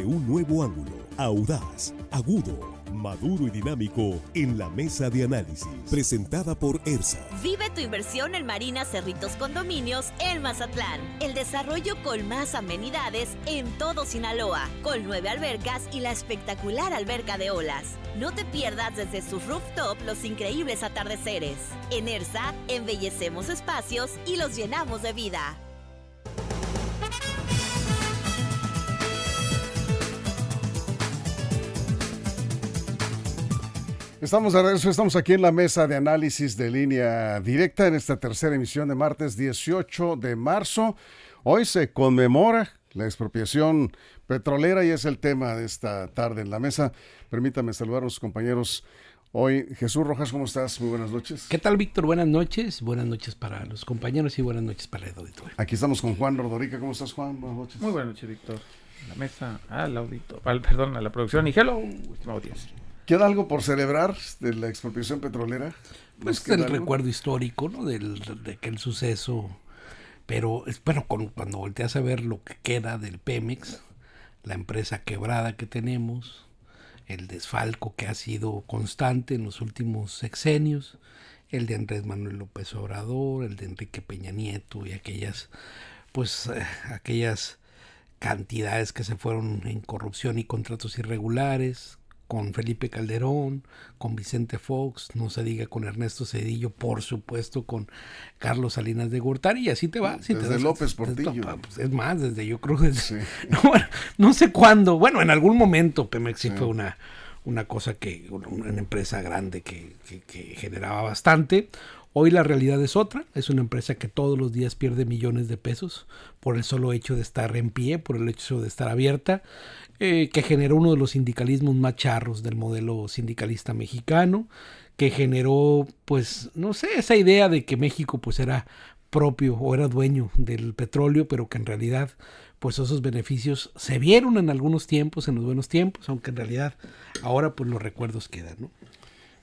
un nuevo ángulo, audaz, agudo, maduro y dinámico en la mesa de análisis, presentada por ERSA. Vive tu inversión en Marina Cerritos Condominios en Mazatlán. El desarrollo con más amenidades en todo Sinaloa, con 9 albercas y la espectacular alberca de olas. No te pierdas desde su rooftop los increíbles atardeceres. En ERSA, embellecemos espacios y los llenamos de vida. Estamos de regreso, estamos aquí en la mesa de análisis de Línea Directa en esta tercera emisión de martes 18 de marzo. Hoy se conmemora la expropiación petrolera y es el tema de esta tarde en la mesa. Permítame saludar a los compañeros hoy. Jesús Rojas, ¿cómo estás? Muy buenas noches. ¿Qué tal, Víctor? Buenas noches para los compañeros y buenas noches para el auditorio. Aquí estamos con Juan Rodorica. ¿Cómo estás, Juan? Buenas noches. Muy buenas noches, Víctor. A la mesa, al auditor, perdón, a la producción y hello, estimado audiencia. ¿Queda algo por celebrar de la expropiación petrolera? Pues el recuerdo histórico, ¿no? De aquel suceso. Pero, bueno, cuando volteas a ver lo que queda del Pemex, la empresa quebrada que tenemos, el desfalco que ha sido constante en los últimos sexenios, el de Andrés Manuel López Obrador, el de Enrique Peña Nieto y aquellas cantidades que se fueron en corrupción y contratos irregulares, con Felipe Calderón, con Vicente Fox, no se diga con Ernesto Zedillo, por supuesto con Carlos Salinas de Gortari, y así te va. Desde López Portillo. Pues es más, sí. no sé cuándo, bueno, en algún momento Pemex sí fue una cosa una empresa grande que generaba bastante. Hoy la realidad es otra, es una empresa que todos los días pierde millones de pesos por el solo hecho de estar en pie, por el hecho de estar abierta, que generó uno de los sindicalismos más charros del modelo sindicalista mexicano, que generó, pues, no sé, esa idea de que México pues era propio o era dueño del petróleo, pero que en realidad pues esos beneficios se vieron en algunos tiempos, en los buenos tiempos, aunque en realidad ahora pues los recuerdos quedan, ¿no?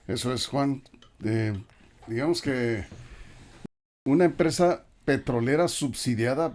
Eso es, Juan. Digamos que una empresa petrolera subsidiada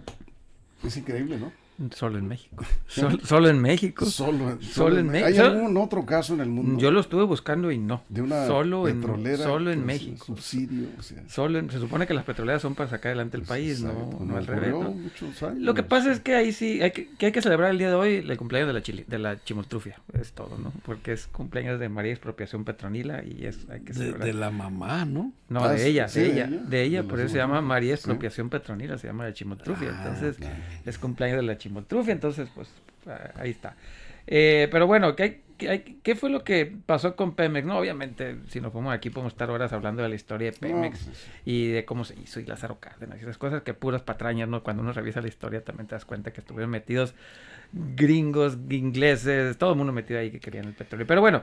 es increíble, ¿no? Solo en México. Solo en México. Solo en México. ¿Hay algún otro caso en el mundo? Yo lo estuve buscando y no. De una petrolera solo en México. Subsidio, o sea. Se supone que las petroleras son para sacar adelante el país, no al revés, ¿no? Muchos años. Lo que pasa es que ahí sí hay que celebrar el día de hoy el cumpleaños de la chimoltrufia, es todo, ¿no? Porque es cumpleaños de María Expropiación Petronila y hay que celebrar. De la mamá, ¿no? No, de ella, por eso se llama Chimoltrufia. María Expropiación Petronila, se llama la chimoltrufia, entonces es cumpleaños de la chimoltrufia, entonces pues ahí está. Pero bueno, ¿qué fue lo que pasó con Pemex? No, obviamente, si nos ponemos aquí podemos estar horas hablando de la historia de Pemex y de cómo se hizo y Lázaro Cárdenas y esas cosas que puras patrañas, ¿no? Cuando uno revisa la historia también te das cuenta que estuvieron metidos gringos, ingleses, todo el mundo metido ahí que querían el petróleo. Pero bueno,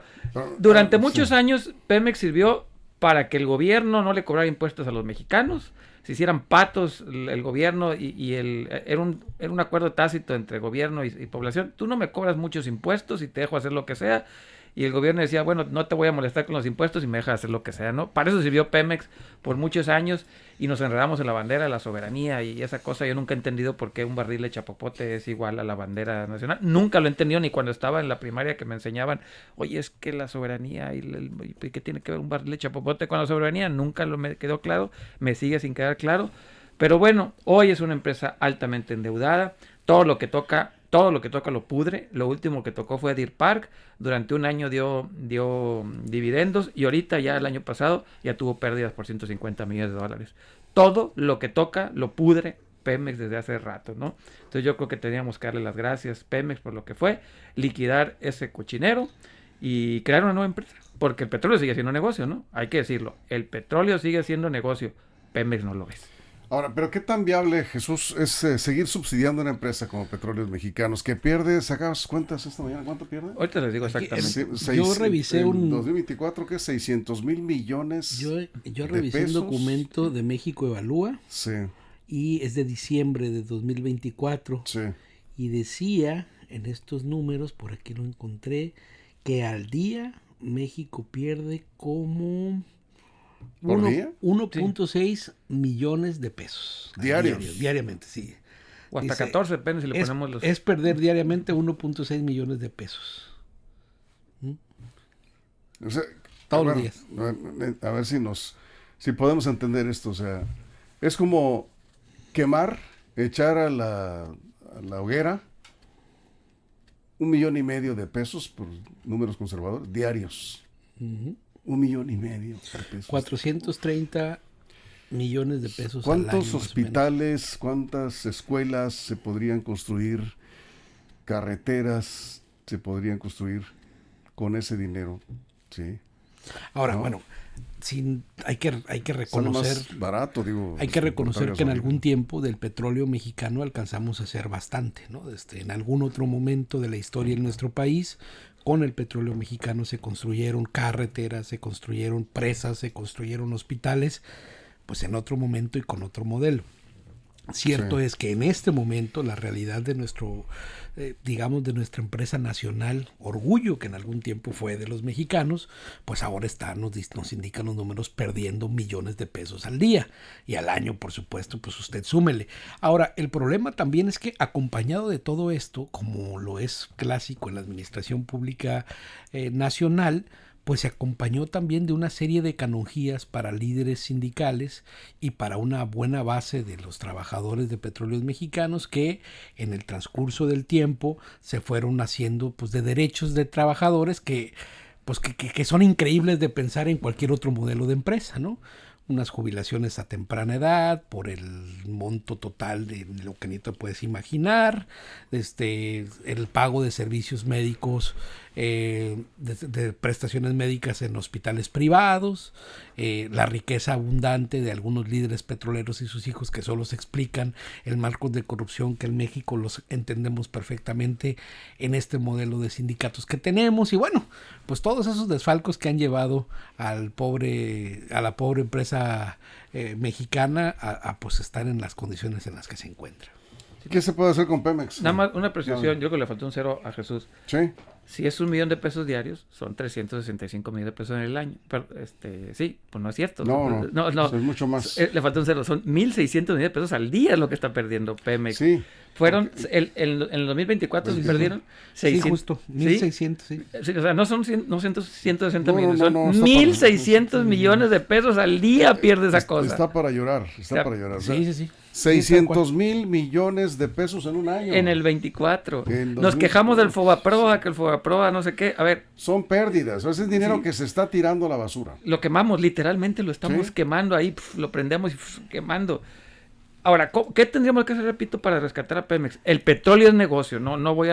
durante muchos años Pemex sirvió para que el gobierno no le cobrara impuestos a los mexicanos, se hicieran patos el gobierno era un acuerdo tácito entre gobierno y población. Tú no me cobras muchos impuestos y te dejo hacer lo que sea. Y el gobierno decía, bueno, no te voy a molestar con los impuestos y me dejas hacer lo que sea, ¿no? Para eso sirvió Pemex por muchos años y nos enredamos en la bandera de la soberanía y esa cosa. Yo nunca he entendido por qué un barril de chapopote es igual a la bandera nacional. Nunca lo he entendido ni cuando estaba en la primaria que me enseñaban, oye, es que la soberanía y ¿qué tiene que ver un barril de chapopote con la soberanía? Nunca me quedó claro, me sigue sin quedar claro. Pero bueno, hoy es una empresa altamente endeudada, todo lo que toca lo pudre. Lo último que tocó fue Deer Park, durante un año dio dividendos y ahorita ya el año pasado ya tuvo pérdidas por $150 millones. Todo lo que toca lo pudre Pemex desde hace rato, ¿no? Entonces yo creo que teníamos que darle las gracias Pemex por lo que fue, liquidar ese cochinero y crear una nueva empresa, porque el petróleo sigue siendo negocio, ¿no? Hay que decirlo, el petróleo sigue siendo negocio, Pemex no lo es. Ahora, pero ¿qué tan viable, Jesús, es seguir subsidiando una empresa como Petróleos Mexicanos que pierde, sacabas cuentas esta mañana, ¿cuánto pierde? Ahorita les digo exactamente. Yo revisé en 2024, ¿qué? 600,000 millones Yo revisé pesos. un documento de México Evalúa y es de diciembre de 2024 y decía en estos números, por aquí lo encontré, que al día México pierde como 1.6 millones de pesos. ¿Diariamente? Sí. O hasta Dice, 14, depende si le ponemos los... Es perder diariamente 1.6 millones de pesos. O sea, Todos bueno, los días. A ver si podemos entender esto. O sea, es como quemar, echar a la hoguera 1.5 millones de pesos, por números conservadores, diarios. 1.5 millones de pesos. 430 millones de pesos al año. ¿Cuántos hospitales, cuántas escuelas se podrían construir, carreteras se podrían construir con ese dinero? Sí. Ahora, ¿no? bueno, hay que Sale reconocer... más barato, digo. Hay que reconocer que en gasolina. algún tiempo del petróleo mexicano alcanzamos a hacer bastante, ¿no? En algún otro momento de la historia de nuestro país, con el petróleo mexicano se construyeron carreteras, se construyeron presas, se construyeron hospitales, pues en otro momento y con otro modelo. Cierto Sí. es que en este momento la realidad de digamos, de nuestra empresa nacional, orgullo que en algún tiempo fue de los mexicanos, pues ahora nos indican los números perdiendo millones de pesos al día y al año, por supuesto, pues usted súmele. Ahora, el problema también es que acompañado de todo esto, como lo es clásico en la administración pública nacional, pues se acompañó también de una serie de canonjías para líderes sindicales y para una buena base de los trabajadores de petróleos mexicanos que en el transcurso del tiempo se fueron haciendo pues de derechos de trabajadores que son increíbles de pensar en cualquier otro modelo de empresa, ¿no? Unas jubilaciones a temprana edad por el monto total de lo que ni te puedes imaginar, el pago de servicios médicos, de prestaciones médicas en hospitales privados, la riqueza abundante de algunos líderes petroleros y sus hijos que solo se explican el marco de corrupción que en México los entendemos perfectamente en este modelo de sindicatos que tenemos, y bueno, pues todos esos desfalcos que han llevado a la pobre empresa mexicana a pues estar en las condiciones en las que se encuentra. ¿Qué se puede hacer con Pemex? Nada más una precisión, yo creo que le faltó un cero a Jesús. Sí. Si es 1 millón de pesos diarios, son 365 millones de pesos en el año. Pero, sí, pues no es cierto. No. Es mucho más. Le faltó un cero. Son 1.600 millones de pesos al día lo que está perdiendo Pemex. Sí. Fueron, en el 2024 se perdieron 600. Sí, justo, 1.600, sí. Sí, o sea, no son 160 No, millones, no, son no, está 1.600 millones de pesos al día pierde esa cosa. Está para llorar, para llorar. Sí. 600,000 millones de pesos en un año. En el 24. En Nos 2000. quejamos del Fobaproa, que el Fobaproa no sé qué. A ver, Son pérdidas, ese es dinero que se está tirando a la basura. lo quemamos, literalmente lo estamos Sí. quemando ahí, lo prendemos y quemando. Ahora, ¿qué tendríamos que hacer, repito, para rescatar a Pemex? El petróleo es negocio, no voy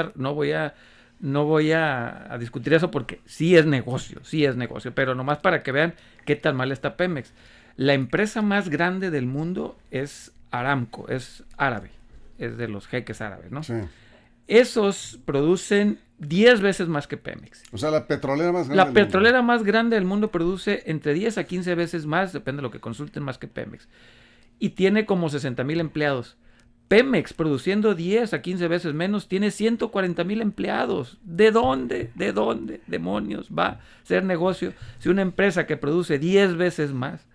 a discutir eso porque sí es negocio, pero nomás para que vean qué tan mal está Pemex. La empresa más grande del mundo es Aramco, es árabe, es de los jeques árabes, ¿no? Sí. Esos producen 10 veces más que Pemex. O sea, la petrolera más grande. La del mundo. petrolera más grande del mundo produce entre 10 a 15 veces más, depende de lo que consulten, más que Pemex. Y tiene como 60,000 empleados. Pemex, produciendo 10 a 15 veces menos, tiene 140,000 empleados. ¿De dónde demonios va a ser negocio si una empresa que produce 10 veces más,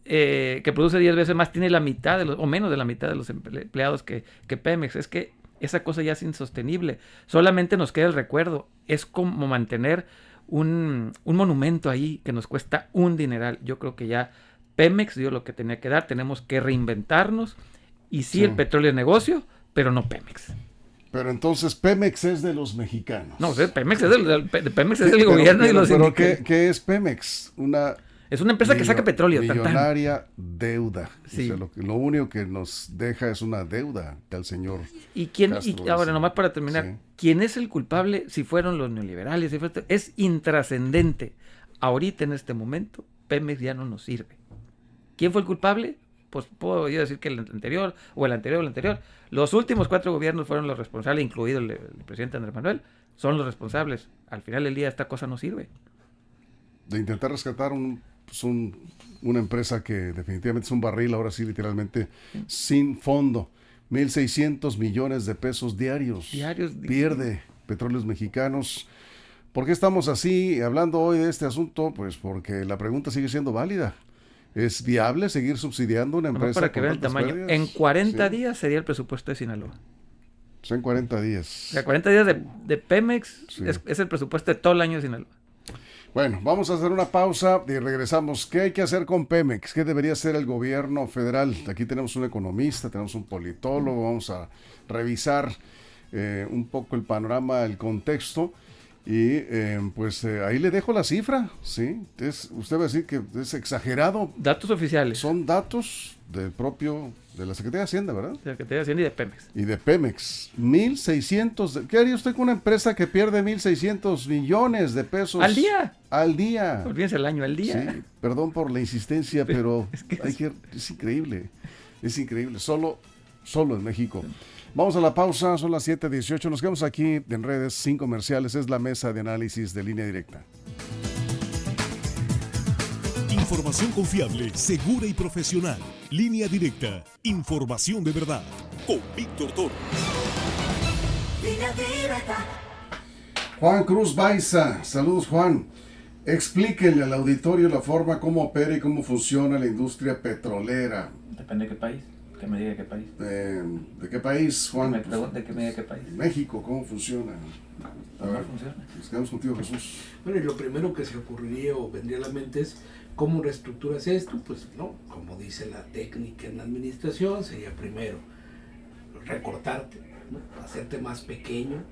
tiene la mitad o menos de la mitad de los empleados que Pemex? Es que esa cosa ya es insostenible. Solamente nos queda el recuerdo. Es como mantener un monumento ahí que nos cuesta un dineral. Yo creo que ya Pemex dio lo que tenía que dar. Tenemos que reinventarnos. Y sí, el petróleo es negocio, pero no Pemex. Pero entonces Pemex es de los mexicanos. No, Pemex es del gobierno y los sindicatos. Pero ¿qué es Pemex? Es una empresa que saca petróleo. Millonaria deuda. Sí. O sea, lo único que nos deja es una deuda del señor. Y Castro, ahora, sí. nomás para terminar, Sí. ¿quién es el culpable si fueron los neoliberales? Es intrascendente. Ahorita, en este momento, Pemex ya no nos sirve. ¿Quién fue el culpable? Pues puedo yo decir que el anterior, o el anterior. Los últimos 4 gobiernos fueron los responsables, incluido el presidente Andrés Manuel, son los responsables. Al final del día esta cosa no sirve. De intentar rescatar una empresa que definitivamente es un barril, ahora sí, literalmente, sin fondo. 1.600 millones de pesos diarios. Pierde Petróleos Mexicanos. ¿Por qué estamos así hablando hoy de este asunto? Pues porque la pregunta sigue siendo válida. ¿Es viable seguir subsidiando una Nomás empresa para que con vean el tantas tamaño. pérdidas? En 40 Sí. días sería el presupuesto de Sinaloa. Son 40 O días. sea, 40 días de Pemex Sí. es el presupuesto de todo el año de Sinaloa. Bueno, vamos a hacer una pausa y regresamos. ¿Qué hay que hacer con Pemex? ¿Qué debería hacer el gobierno federal? Aquí tenemos un economista, tenemos un politólogo, vamos a revisar un poco el panorama, el contexto. Y ahí le dejo la cifra, ¿sí? Usted va a decir que es exagerado. Datos oficiales. Son datos de la Secretaría de Hacienda, ¿verdad? De la Secretaría de Hacienda y de Pemex. Y de Pemex, 1,600. ¿Qué haría usted con una empresa que pierde 1,600 millones de pesos? ¿Al día? Al día. Olvídense el año, al día. Sí, perdón por la insistencia, pero Es es increíble. Es increíble. Solo en México. Vamos a la pausa, son las 7:18. Nos quedamos aquí en redes sin comerciales. Es la mesa de análisis de Línea Directa. Información confiable, segura y profesional. Línea Directa. Información de verdad. Con Víctor Toro. Juan Cruz Baiza. Saludos, Juan. Explíquenle al auditorio la forma cómo opera y cómo funciona la industria petrolera. Depende de qué país. Que me diga qué país. ¿De qué país, Juan? Me pregunte que me diga qué país. México, ¿cómo funciona? A ¿Cómo ver, funciona? nos quedamos contigo, Jesús. Bueno, y lo primero que se ocurriría o vendría a la mente es cómo reestructuras esto. Pues no, como dice la técnica en la administración, sería primero recortarte, ¿no? Hacerte más pequeño,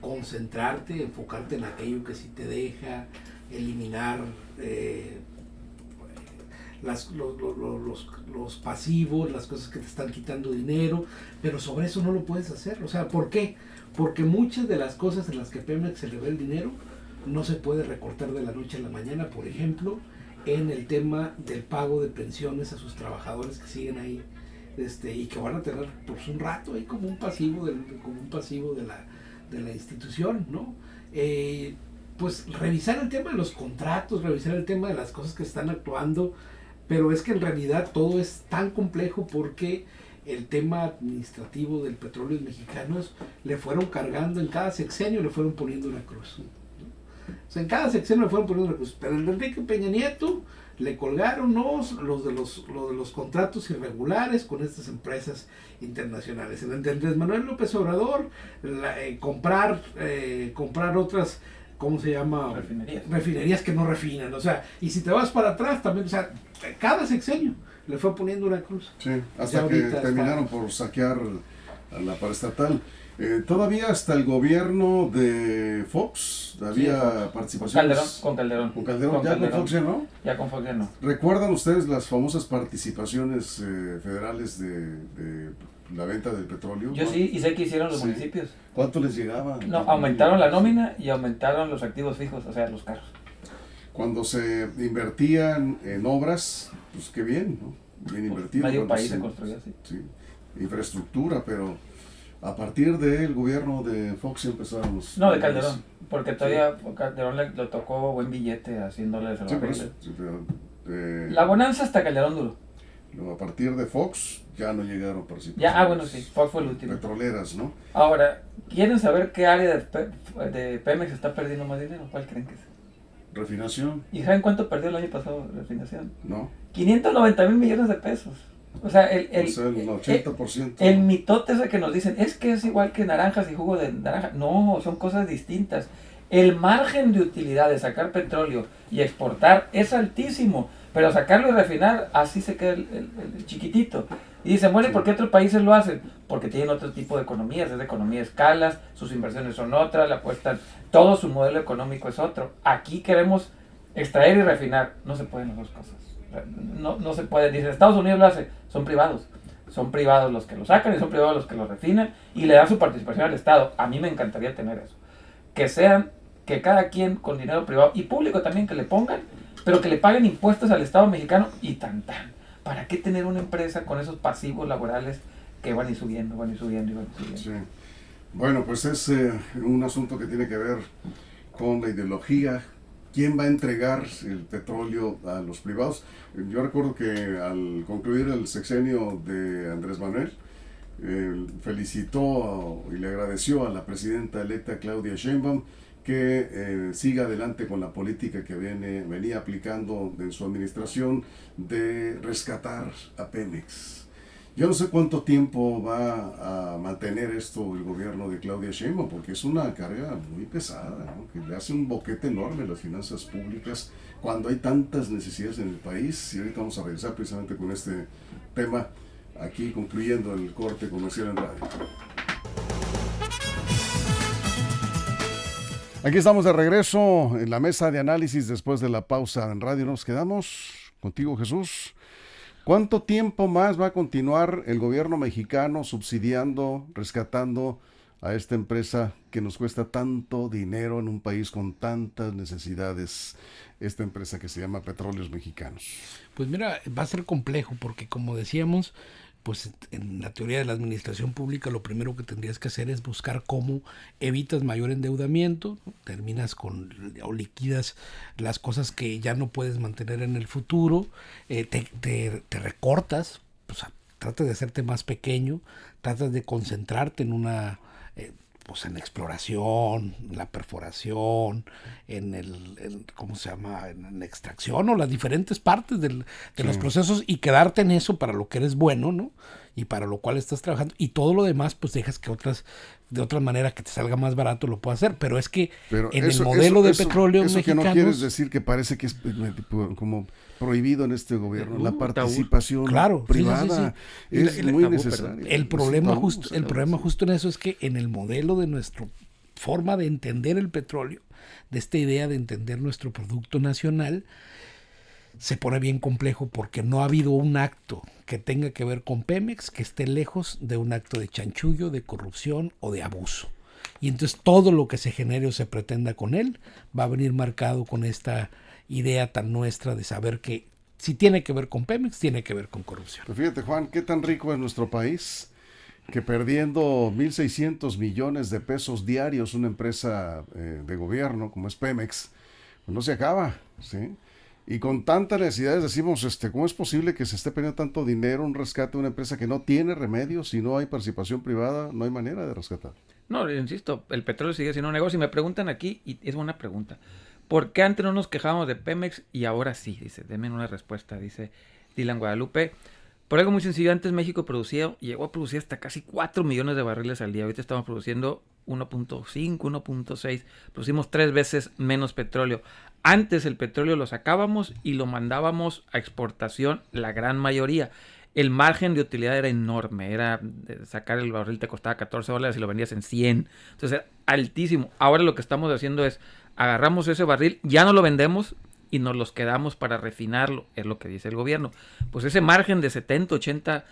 concentrarte, enfocarte en aquello que sí te deja, eliminar los pasivos, las cosas que te están quitando dinero, pero sobre eso no lo puedes hacer. O sea, ¿por qué? Porque muchas de las cosas en las que Pemex se le ve el dinero no se puede recortar de la noche a la mañana. Por ejemplo, en el tema del pago de pensiones a sus trabajadores que siguen ahí y que van a tener pues un rato ahí como un pasivo de la institución, ¿no? Pues revisar el tema de los contratos, revisar el tema de las cosas que están actuando, pero es que en realidad todo es tan complejo porque el tema administrativo del petróleo mexicanos le fueron cargando en cada sexenio, le fueron poniendo una cruz, ¿no? O sea, en cada sexenio le fueron poniendo una cruz, pero el de Enrique Peña Nieto le colgaron los de los contratos irregulares con estas empresas internacionales. En el de Andrés Manuel López Obrador, comprar otras, ¿cómo se llama? Refinerías que no refinan. O sea, y si te vas para atrás también, o sea, cada sexenio le fue poniendo una cruz. Sí, hasta que terminaron por saquear a la paraestatal. Todavía hasta el gobierno de Fox había participaciones. Con Calderón. Con Fox ya no. Ya con Fox ya no. ¿Recuerdan ustedes las famosas participaciones federales de la venta del petróleo? Yo sí, y sé que hicieron los municipios. ¿Cuánto les llegaba? No, aumentaron la nómina y aumentaron los activos fijos, o sea, los carros. Cuando se invertían en obras, pues qué bien, ¿no? Bien invertido. Medio país se construyó así. Sí, infraestructura, pero a partir del gobierno de Fox empezaron los... No, de Calderón, porque todavía Calderón le tocó buen billete haciéndole Sí, por eso, sí, pero, la bonanza hasta Calderón duró. a partir de Fox ya no llegaron participaciones. Ya, bueno, sí, Fox fue el último. Petroleras, ¿no? Ahora, ¿quieren saber qué área de Pemex está perdiendo más dinero? ¿Cuál creen que es? Refinación, ¿Y saben cuánto perdió el año pasado refinación? ¿no? 590 mil millones de pesos. O sea, el 80%. el mitote ese que nos dicen, es que es igual que naranjas y jugo de naranja. No, son cosas distintas. El margen de utilidad de sacar petróleo y exportar es altísimo, pero sacarlo y refinar, así se queda el chiquitito. Y dicen, bueno, ¿y por qué otros países lo hacen? Porque tienen otro tipo de economías, es de economía de escalas, sus inversiones son otras, la apuestan, todo su modelo económico es otro. Aquí queremos extraer y refinar, no se pueden las dos cosas. No se puede. Dicen, Estados Unidos lo hace, son privados los que lo sacan y son privados los que lo refinan y le dan su participación al Estado. A mí me encantaría tener eso, que cada quien con dinero privado y público también que le pongan, pero que le paguen impuestos al Estado mexicano y tan. ¿Para qué tener una empresa con esos pasivos laborales que van y subiendo? Sí. Bueno, pues es un asunto que tiene que ver con la ideología. ¿Quién va a entregar el petróleo a los privados? Yo recuerdo que al concluir el sexenio de Andrés Manuel, felicitó y le agradeció a la presidenta electa Claudia Sheinbaum que siga adelante con la política que venía aplicando en su administración de rescatar a Pemex. Yo no sé cuánto tiempo va a mantener esto el gobierno de Claudia Sheinbaum, porque es una carga muy pesada, ¿no? Que le hace un boquete enorme a las finanzas públicas cuando hay tantas necesidades en el país. Y ahorita vamos a regresar precisamente con este tema, aquí concluyendo el corte comercial en radio. Aquí estamos de regreso en la mesa de análisis después de la pausa en radio. Nos quedamos contigo, Jesús. ¿Cuánto tiempo más va a continuar el gobierno mexicano subsidiando, rescatando a esta empresa que nos cuesta tanto dinero en un país con tantas necesidades? Esta empresa que se llama Petróleos Mexicanos. Pues mira, va a ser complejo porque, como decíamos, pues en la teoría de la administración pública lo primero que tendrías que hacer es buscar cómo evitas mayor endeudamiento, ¿no? Terminas con o liquidas las cosas que ya no puedes mantener en el futuro, te recortas, pues tratas de hacerte más pequeño, tratas de concentrarte en una pues en exploración, en la perforación, ¿cómo se llama? En la extracción o las diferentes partes de los procesos, y quedarte en eso para lo que eres bueno, ¿no? Y para lo cual estás trabajando, y todo lo demás pues dejas que de otra manera que te salga más barato lo puedas hacer, pero es que el modelo de petróleo eso mexicanos... que no quieres decir que parece que es como prohibido en este gobierno, la participación privada es muy necesaria. El problema justo en eso es que en el modelo de nuestra forma de entender el petróleo, de esta idea de entender nuestro producto nacional, se pone bien complejo porque no ha habido un acto que tenga que ver con Pemex que esté lejos de un acto de chanchullo, de corrupción o de abuso. Y entonces todo lo que se genere o se pretenda con él va a venir marcado con esta idea tan nuestra de saber que si tiene que ver con Pemex, tiene que ver con corrupción. Pero fíjate, Juan, qué tan rico es nuestro país que perdiendo 1,600 millones de pesos diarios una empresa de gobierno como es Pemex, pues no se acaba, ¿sí? Y con tantas necesidades decimos, ¿cómo es posible que se esté perdiendo tanto dinero, un rescate de una empresa que no tiene remedio? Si no hay participación privada, no hay manera de rescatar. No, insisto, el petróleo sigue siendo un negocio. Y me preguntan aquí, y es buena pregunta, ¿por qué antes no nos quejábamos de Pemex y ahora sí? Dice, denme una respuesta, dice Dylan Guadalupe. Por algo muy sencillo, antes México llegó a producir hasta casi 4 millones de barriles al día. Ahorita estamos produciendo 1.5, 1.6. Producimos 3 veces menos petróleo. Antes el petróleo lo sacábamos y lo mandábamos a exportación, la gran mayoría. El margen de utilidad era enorme. Sacar el barril te costaba $14 y lo vendías en 100. Entonces era altísimo. Ahora lo que estamos haciendo es, agarramos ese barril, ya no lo vendemos y nos los quedamos para refinarlo, es lo que dice el gobierno. Pues ese margen de 70, 80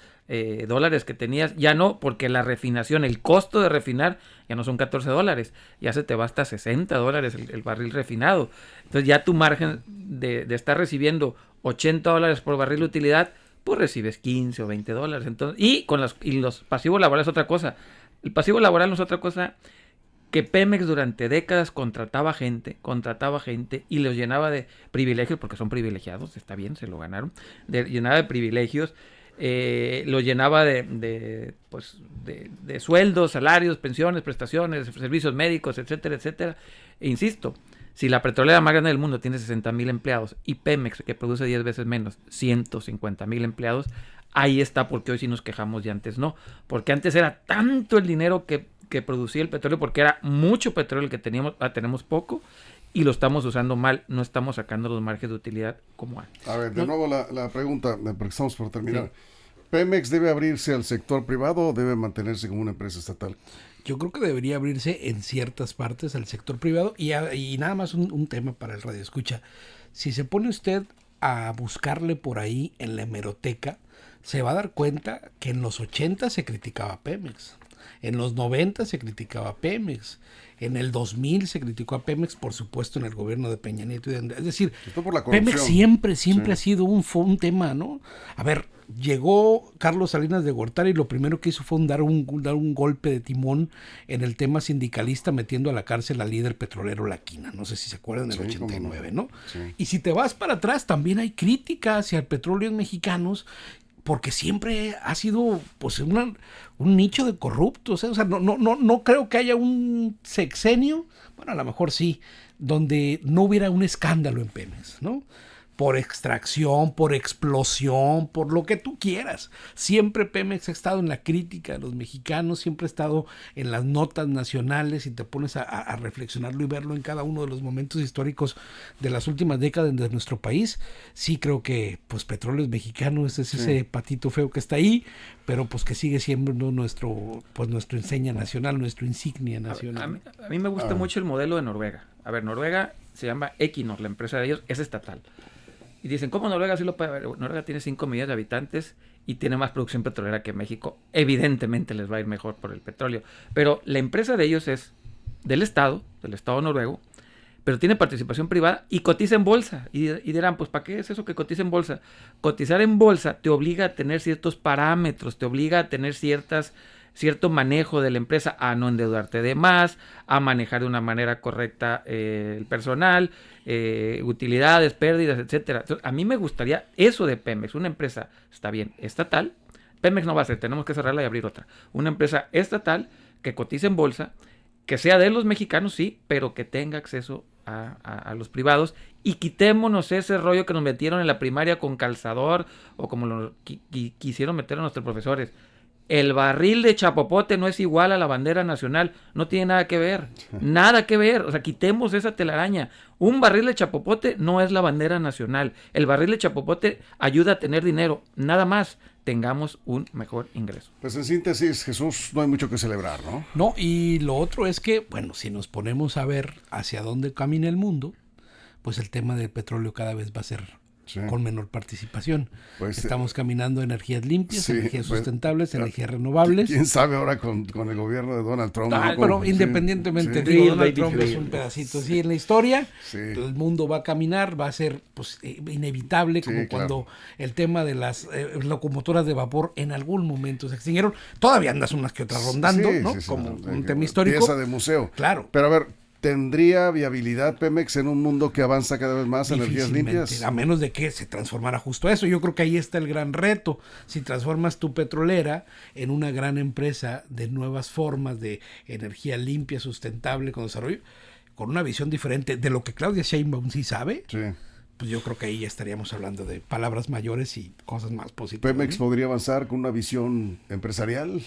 dólares que tenías, ya no, porque la refinación, el costo de refinar ya no son $14, ya se te va hasta $60 el barril refinado. Entonces ya tu margen de estar recibiendo $80 por barril de utilidad, pues recibes 15 o 20 dólares. Entonces, y los pasivos laborales es otra cosa. El pasivo laboral no es otra cosa que Pemex durante décadas contrataba gente y los llenaba de privilegios, porque son privilegiados, está bien, se lo ganaron, llenaba de privilegios, los llenaba de sueldos, salarios, pensiones, prestaciones, servicios médicos, etcétera, etcétera. E insisto, si la petrolera más grande del mundo tiene 60,000 empleados y Pemex, que produce 10 veces menos, 150,000 empleados, ahí está porque hoy sí nos quejamos y antes no. Porque antes era tanto el dinero que producía el petróleo, porque era mucho petróleo el que teníamos, tenemos poco, y lo estamos usando mal, no estamos sacando los márgenes de utilidad como antes. A ver, de nuevo la pregunta, porque estamos por terminar. Sí. ¿Pemex debe abrirse al sector privado o debe mantenerse como una empresa estatal? Yo creo que debería abrirse en ciertas partes al sector privado, y nada más un tema para el radioescucha. Si se pone usted a buscarle por ahí en la hemeroteca, se va a dar cuenta que en los 80 se criticaba a Pemex. En los 90 se criticaba a Pemex. En el 2000 se criticó a Pemex, por supuesto, en el gobierno de Peña Nieto. Es decir, Pemex siempre ha sido un tema, ¿no? A ver, llegó Carlos Salinas de Gortari y lo primero que hizo fue dar un golpe de timón en el tema sindicalista, metiendo a la cárcel al líder petrolero La Quina. No sé si se acuerdan del 89, ¿no? Sí. Y si te vas para atrás, también hay crítica hacia el petróleo mexicanos, porque siempre ha sido pues un nicho de corruptos, ¿eh? O sea, no creo que haya un sexenio, bueno, a lo mejor sí, donde no hubiera un escándalo en Pemex, ¿no? Por extracción, por explosión, por lo que tú quieras. Siempre Pemex ha estado en la crítica de los mexicanos, siempre ha estado en las notas nacionales, y te pones a reflexionarlo y verlo en cada uno de los momentos históricos de las últimas décadas de nuestro país. Sí creo que pues Petróleos Mexicanos es ese patito feo que está ahí, pero pues que sigue siendo nuestro enseña nacional, nuestro insignia nacional. A mí me gusta mucho el modelo de Noruega. A ver, Noruega se llama Equinor, la empresa de ellos es estatal. Y dicen, ¿cómo Noruega sí lo puede ver? Noruega tiene 5 millones de habitantes y tiene más producción petrolera que México. Evidentemente les va a ir mejor por el petróleo. Pero la empresa de ellos es del Estado noruego, pero tiene participación privada y cotiza en bolsa. Y dirán, pues ¿para qué es eso que cotiza en bolsa? Cotizar en bolsa te obliga a tener ciertos parámetros, te obliga a tener cierto manejo de la empresa, a no endeudarte de más, a manejar de una manera correcta el personal, utilidades, pérdidas, etcétera. Entonces, a mí me gustaría eso de Pemex, una empresa, está bien, estatal. Pemex no va a ser, tenemos que cerrarla y abrir otra. Una empresa estatal que cotice en bolsa, que sea de los mexicanos, sí, pero que tenga acceso a los privados, y quitémonos ese rollo que nos metieron en la primaria con calzador, o como lo quisieron meter a nuestros profesores. El barril de chapopote no es igual a la bandera nacional, no tiene nada que ver, o sea, quitemos esa telaraña. Un barril de chapopote no es la bandera nacional, el barril de chapopote ayuda a tener dinero, nada más, tengamos un mejor ingreso. Pues en síntesis, Jesús, no hay mucho que celebrar, ¿no? No, y lo otro es que, bueno, si nos ponemos a ver hacia dónde camina el mundo, pues el tema del petróleo cada vez va a ser con menor participación. Pues, estamos caminando energías limpias, energías sustentables, energías renovables. ¿Quién sabe ahora con el gobierno de Donald Trump? Pero independientemente, Donald Trump es un pedacito así en la historia. El mundo va a caminar, va a ser pues inevitable, como cuando el tema de las locomotoras de vapor en algún momento se extinguieron. Todavía andas unas que otras rondando, ¿no? Como un tema histórico. Pieza de museo. Claro. Pero a ver, ¿tendría viabilidad Pemex en un mundo que avanza cada vez más en energías limpias? A menos de que se transformara justo a eso. Yo creo que ahí está el gran reto. Si transformas tu petrolera en una gran empresa de nuevas formas de energía limpia, sustentable, con desarrollo, con una visión diferente de lo que Claudia Sheinbaum sí sabe, pues yo creo que ahí ya estaríamos hablando de palabras mayores y cosas más positivas. ¿Pemex podría avanzar con una visión empresarial?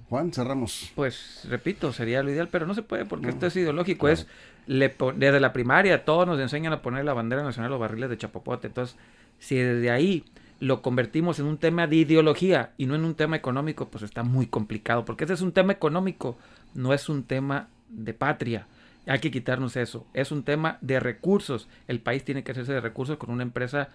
Juan, cerramos. Pues repito, sería lo ideal, pero no se puede porque esto es ideológico. Claro. Desde la primaria todos nos enseñan a poner la bandera nacional los barriles de chapopote. Entonces, si desde ahí lo convertimos en un tema de ideología y no en un tema económico, pues está muy complicado, porque ese es un tema económico, no es un tema de patria. Hay que quitarnos eso. Es un tema de recursos. El país tiene que hacerse de recursos con una empresa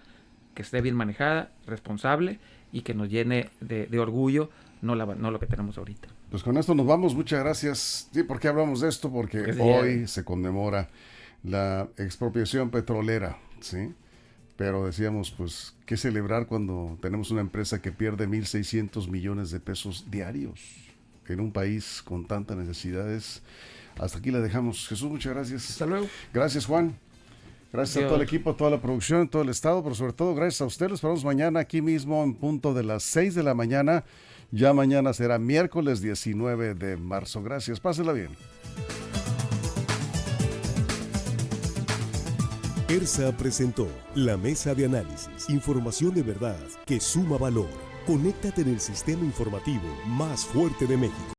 que esté bien manejada, responsable y que nos llene de orgullo, no lo que tenemos ahorita. Pues con esto nos vamos, muchas gracias. Sí, ¿por qué hablamos de esto? Porque hoy se conmemora la expropiación petrolera, ¿sí? Pero decíamos, pues, ¿qué celebrar cuando tenemos una empresa que pierde 1,600 millones de pesos diarios en un país con tantas necesidades? Hasta aquí la dejamos. Jesús, muchas gracias. Hasta luego. Gracias, Juan. Gracias a todo el equipo, a toda la producción, todo el estado, pero sobre todo gracias a ustedes. Los esperamos mañana aquí mismo en punto de las 6 de la mañana. Ya mañana será miércoles 19 de marzo. Gracias, pásenla bien. ERSA presentó la mesa de análisis. Información de verdad que suma valor. Conéctate en el sistema informativo más fuerte de México.